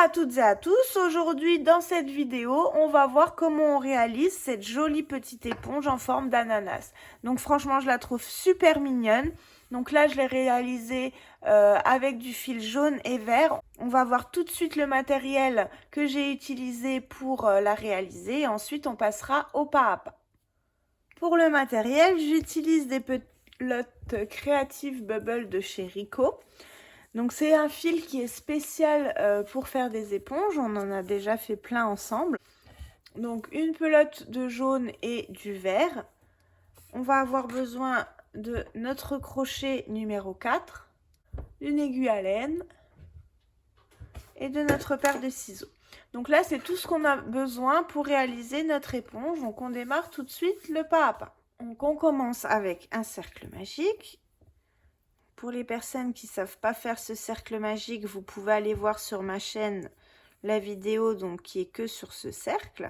à toutes et à tous, aujourd'hui dans cette vidéo on va voir comment on réalise cette jolie petite éponge en forme d'ananas. Donc franchement je la trouve super mignonne. Donc là je l'ai réalisée avec du fil jaune et vert. On va voir tout de suite le matériel que j'ai utilisé pour la réaliser et ensuite on passera au pas à pas. Pour le matériel j'utilise des pelotes Creative Bubble de chez Ricoh. Donc c'est un fil qui est spécial pour faire des éponges, on en a déjà fait plein ensemble. Donc une pelote de jaune et du vert. On va avoir besoin de notre crochet numéro 4, d'une aiguille à laine et de notre paire de ciseaux. Donc là c'est tout ce qu'on a besoin pour réaliser notre éponge, donc on démarre tout de suite le pas à pas. Donc on commence avec un cercle magique. Pour les personnes qui ne savent pas faire ce cercle magique, vous pouvez aller voir sur ma chaîne la vidéo donc, qui est que sur ce cercle.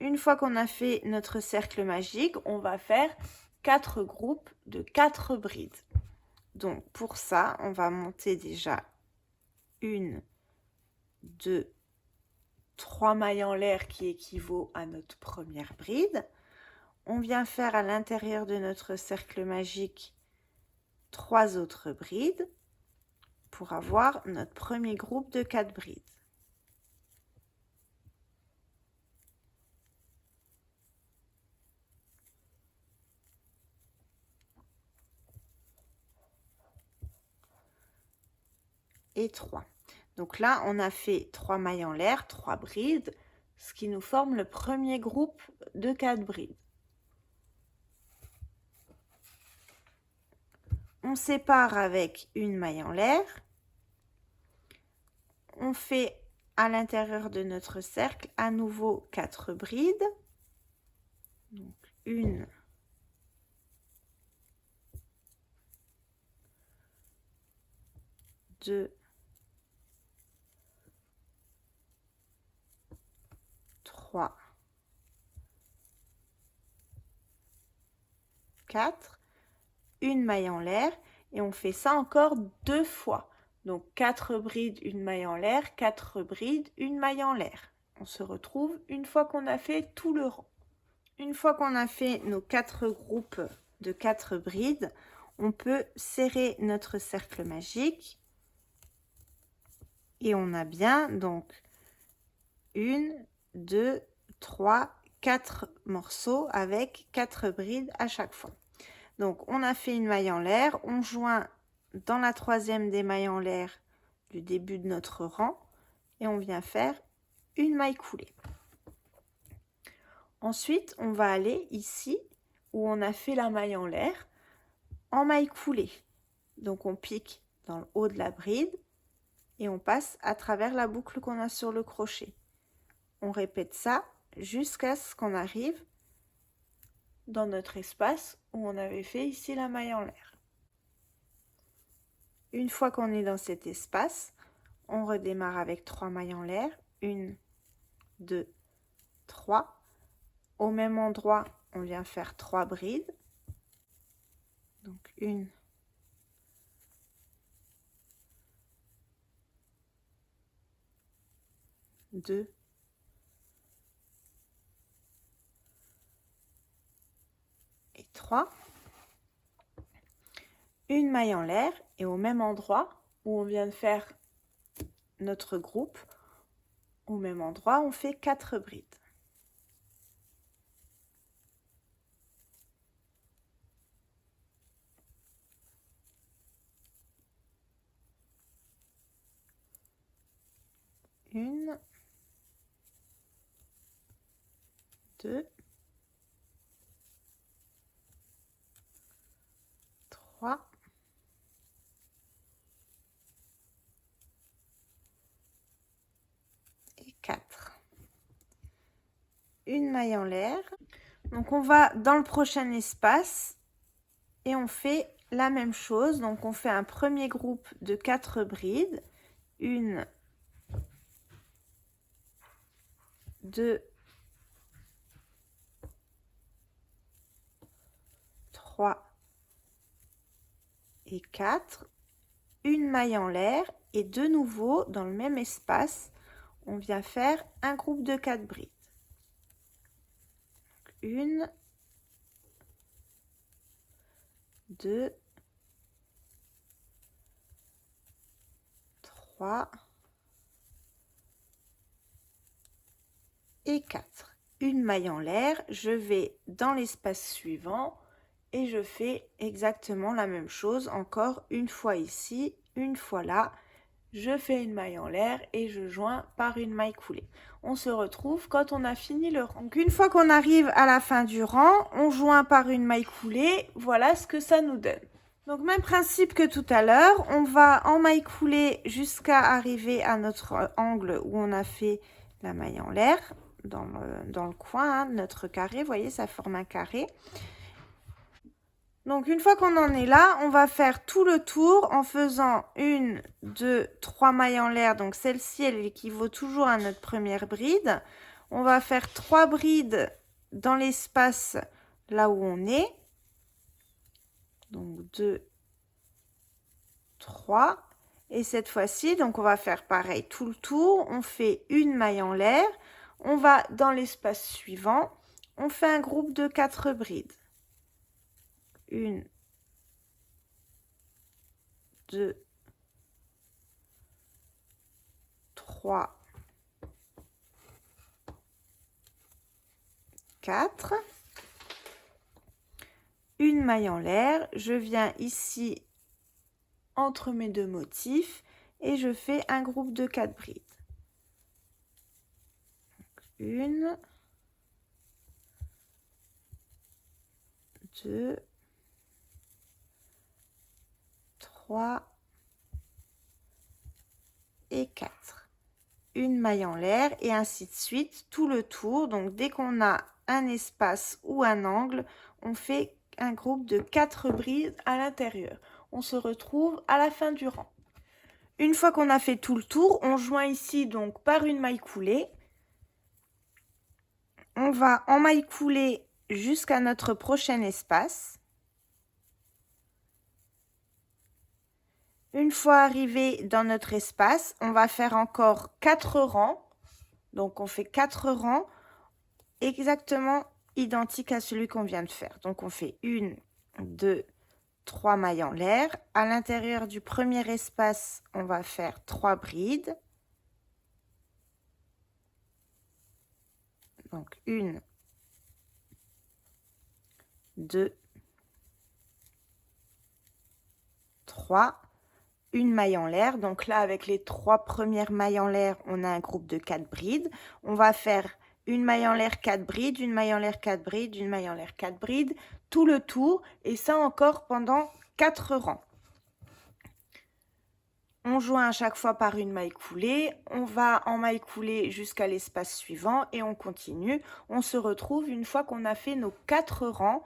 Une fois qu'on a fait notre cercle magique, on va faire 4 groupes de 4 brides. Donc pour ça, on va monter déjà 1, 2, 3 mailles en l'air qui équivaut à notre première bride. On vient faire à l'intérieur de notre cercle magique 3 autres brides pour avoir notre premier groupe de 4 brides. Et 3. Donc là, on a fait 3 mailles en l'air, 3 brides, ce qui nous forme le premier groupe de 4 brides. On sépare avec une maille en l'air. On fait à l'intérieur de notre cercle à nouveau 4 brides. Donc 1, 2, 3, 4, une maille en l'air et on fait ça encore 2 fois. Donc 4 brides, une maille en l'air, 4 brides, une maille en l'air. On se retrouve une fois qu'on a fait tout le rang. Une fois qu'on a fait nos 4 groupes de 4 brides, on peut serrer notre cercle magique et on a bien donc 1, 2, 3, 4 morceaux avec 4 brides à chaque fois. Donc on a fait une maille en l'air, on joint dans la troisième des mailles en l'air du début de notre rang et on vient faire une maille coulée. Ensuite, on va aller ici où on a fait la maille en l'air en maille coulée. Donc on pique dans le haut de la bride et on passe à travers la boucle qu'on a sur le crochet. On répète ça jusqu'à ce qu'on arrive dans notre espace où on avait fait ici la maille en l'air. Une fois qu'on est dans cet espace, on redémarre avec 3 mailles en l'air. 1, 2, 3. Au même endroit, on vient faire 3 brides. Donc 1, 2, 3. Une maille en l'air et au même endroit où on vient de faire notre groupe, au même endroit, on fait 4 brides. Une, 2, 3, et 4. Une maille en l'air. Donc on va dans le prochain espace et on fait la même chose. Donc on fait un premier groupe de 4 brides. 1, 2, 3, et 4, une maille en l'air et de nouveau dans le même espace, on vient faire un groupe de 4 brides. 1, 2, 3 et 4. Une maille en l'air, je vais dans l'espace suivant et je fais exactement la même chose, encore une fois ici, une fois là. Je fais une maille en l'air et je joins par une maille coulée. On se retrouve quand on a fini le rang. Donc une fois qu'on arrive à la fin du rang, on joint par une maille coulée. Voilà ce que ça nous donne. Donc même principe que tout à l'heure, on va en maille coulée jusqu'à arriver à notre angle où on a fait la maille en l'air dans le coin, hein, notre carré. Vous voyez, ça forme un carré. Donc une fois qu'on en est là, on va faire tout le tour en faisant 1, 2, 3 mailles en l'air. Donc celle-ci, elle équivaut toujours à notre première bride. On va faire 3 brides dans l'espace là où on est. Donc 2, 3. Et cette fois-ci, donc on va faire pareil tout le tour. On fait une maille en l'air. On va dans l'espace suivant. On fait un groupe de 4 brides. 1, 2, 3, 4. Une maille en l'air. Je viens ici entre mes deux motifs et je fais un groupe de 4 brides. 1, 2, 3 et 4. Une maille en l'air et ainsi de suite tout le tour. Donc dès qu'on a un espace ou un angle, on fait un groupe de 4 brides à l'intérieur. On se retrouve à la fin du rang. Une fois qu'on a fait tout le tour, on joint ici donc par une maille coulée. On va en maille coulée jusqu'à notre prochain espace. Une fois arrivé dans notre espace, on va faire encore 4 rangs. Donc on fait 4 rangs exactement identiques à celui qu'on vient de faire. Donc on fait 1, 2, 3 mailles en l'air. À l'intérieur du premier espace, on va faire 3 brides. Donc 1, 2, 3, une maille en l'air. Donc là, avec les 3 premières mailles en l'air, on a un groupe de 4 brides. On va faire une maille en l'air, 4 brides, une maille en l'air, 4 brides, une maille en l'air, 4 brides, tout le tour, et ça encore pendant 4 rangs. On joint à chaque fois par une maille coulée, on va en maille coulée jusqu'à l'espace suivant et on continue. On se retrouve une fois qu'on a fait nos 4 rangs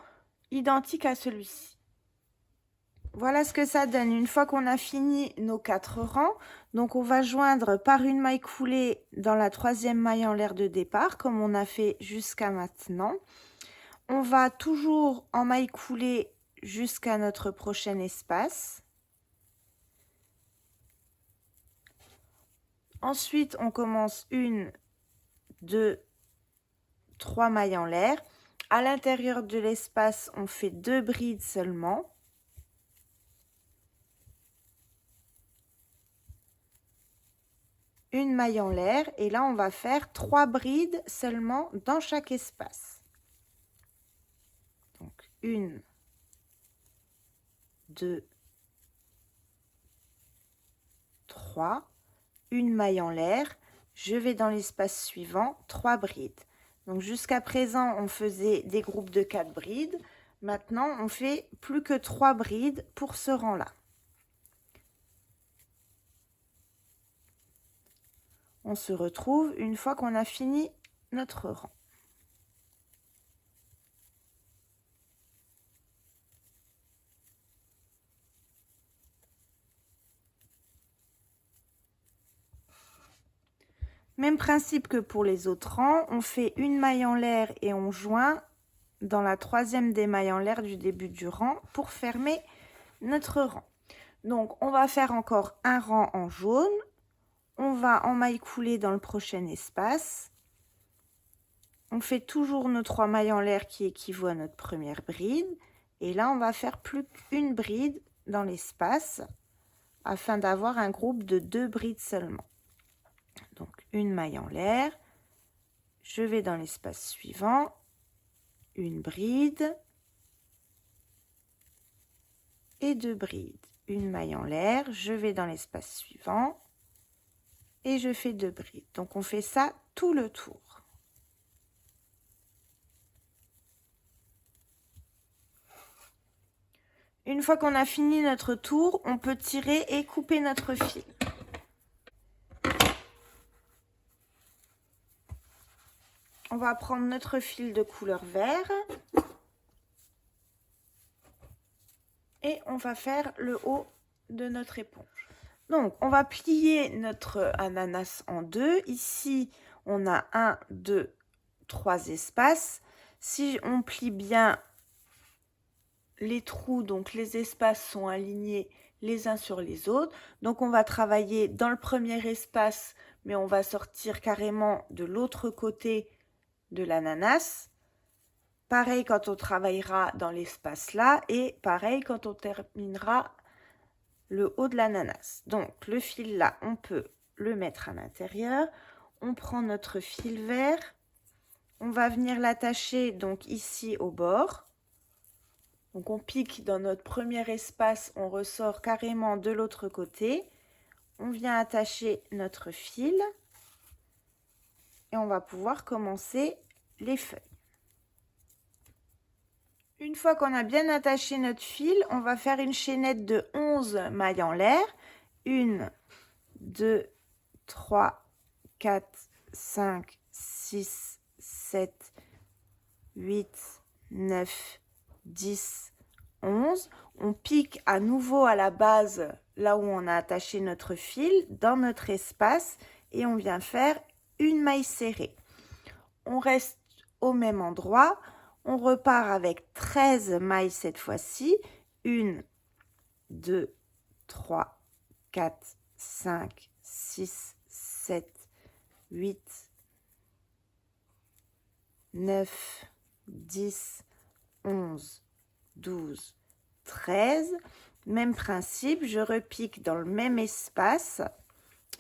identiques à celui-ci. Voilà ce que ça donne une fois qu'on a fini nos 4 rangs. Donc on va joindre par une maille coulée dans la 3e maille en l'air de départ, comme on a fait jusqu'à maintenant. On va toujours en maille coulée jusqu'à notre prochain espace. Ensuite, on commence 1, 2, 3 mailles en l'air. À l'intérieur de l'espace, on fait 2 brides seulement. Une maille en l'air et là on va faire 3 brides seulement dans chaque espace. Donc 1, 2, 3, une maille en l'air, je vais dans l'espace suivant, 3 brides. Donc jusqu'à présent on faisait des groupes de 4 brides, maintenant on fait plus que 3 brides pour ce rang là. On se retrouve une fois qu'on a fini notre rang. Même principe que pour les autres rangs, on fait une maille en l'air et on joint dans la 3e des mailles en l'air du début du rang pour fermer notre rang. Donc, on va faire encore un rang en jaune. On va en maille coulée dans le prochain espace. On fait toujours nos 3 mailles en l'air qui équivaut à notre première bride. Et là, on va faire plus qu'une bride dans l'espace afin d'avoir un groupe de 2 brides seulement. Donc, une maille en l'air. Je vais dans l'espace suivant. Une bride. Et 2 brides. Une maille en l'air. Je vais dans l'espace suivant. Et je fais 2 brides. Donc, on fait ça tout le tour. Une fois qu'on a fini notre tour, on peut tirer et couper notre fil. On va prendre notre fil de couleur vert. Et on va faire le haut de notre éponge. Donc, on va plier notre ananas en deux. Ici, on a 1, 2, 3 espaces. Si on plie bien les trous, donc les espaces sont alignés les uns sur les autres. Donc, on va travailler dans le premier espace, mais on va sortir carrément de l'autre côté de l'ananas. Pareil quand on travaillera dans l'espace là et pareil quand on terminera le haut de l'ananas. Donc, le fil là, on peut le mettre à l'intérieur. On prend notre fil vert. On va venir l'attacher donc ici au bord. Donc, on pique dans notre premier espace, on ressort carrément de l'autre côté. On vient attacher notre fil et on va pouvoir commencer les feuilles. Une fois qu'on a bien attaché notre fil, on va faire une chaînette de 11 mailles en l'air. 1, 2, 3, 4, 5, 6, 7, 8, 9, 10, 11. On pique à nouveau à la base, là où on a attaché notre fil, dans notre espace, et on vient faire une maille serrée. On reste au même endroit. On repart avec 13 mailles cette fois-ci. 1, 2, 3, 4, 5, 6, 7, 8, 9, 10, 11, 12, 13. Même principe, je repique dans le même espace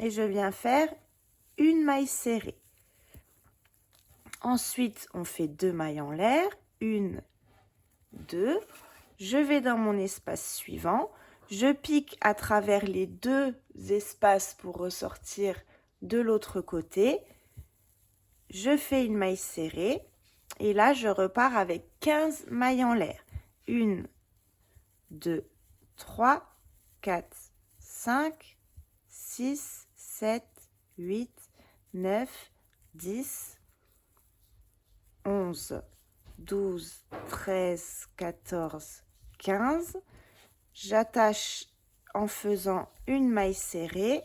et je viens faire une maille serrée. Ensuite, on fait 2 mailles en l'air, 1, 2. Je vais dans mon espace suivant. Je pique à travers les 2 espaces pour ressortir de l'autre côté. Je fais une maille serrée. Et là, je repars avec 15 mailles en l'air. 1, 2, 3, 4, 5, 6, 7, 8, 9, 10, 11, 12, 13, 14, 15. J'attache en faisant une maille serrée.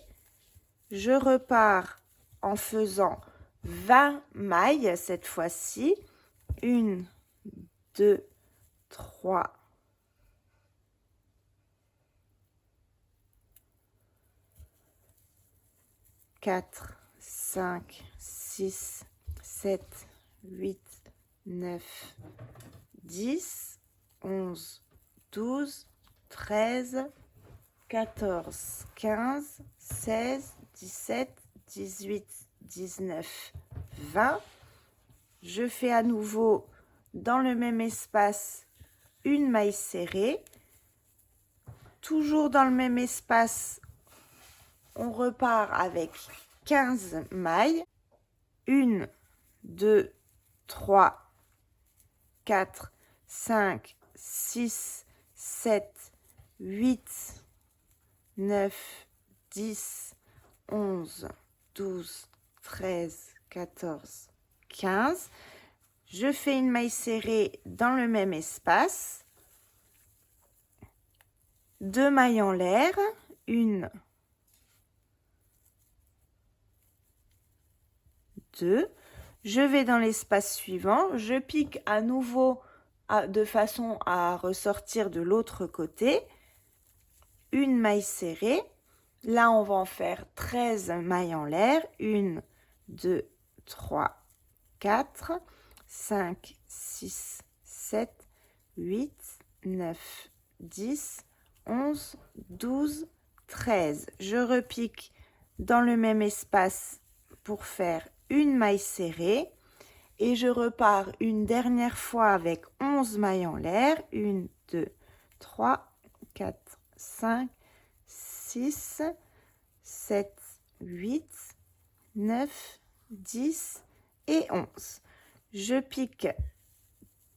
Je repars en faisant 20 mailles cette fois-ci. 1, 2, 3, 4, 5, 6, 7, 8, 9, 10, 11, 12, 13, 14, 15, 16, 17, 18, 19, 20. Je fais à nouveau dans le même espace une maille serrée. Toujours dans le même espace, on repart avec 15 mailles. 1, 2, 3, 4, 5, 6, 7, 8, 9, 10, 11, 12, 13, 14, 15. Je fais une maille serrée dans le même espace. 2 mailles en l'air. 1, 2. Je vais dans l'espace suivant. Je pique à nouveau de façon à ressortir de l'autre côté. une maille serrée. Là, on va en faire 13 mailles en l'air. 1, 2, 3, 4, 5, 6, 7, 8, 9, 10, 11, 12, 13. Je repique dans le même espace pour faire une maille serrée. Et je repars une dernière fois avec 11 mailles en l'air. 1, 2, 3, 4, 5, 6, 7, 8, 9, 10 et 11. Je pique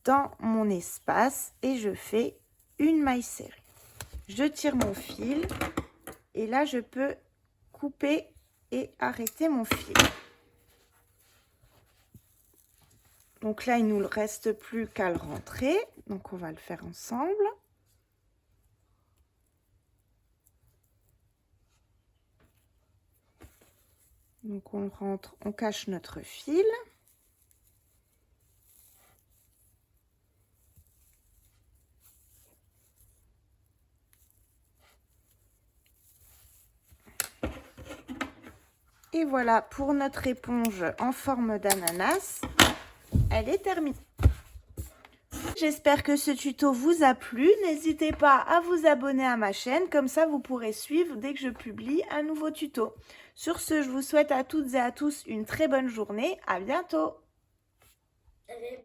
dans mon espace et je fais une maille serrée. Je tire mon fil et là je peux couper et arrêter mon fil. Donc là, il ne nous reste plus qu'à le rentrer. Donc on va le faire ensemble. Donc on rentre, on cache notre fil. Et voilà pour notre éponge en forme d'ananas. Elle est terminée. J'espère que ce tuto vous a plu. N'hésitez pas à vous abonner à ma chaîne. Comme ça, vous pourrez suivre dès que je publie un nouveau tuto. Sur ce, je vous souhaite à toutes et à tous une très bonne journée. À bientôt.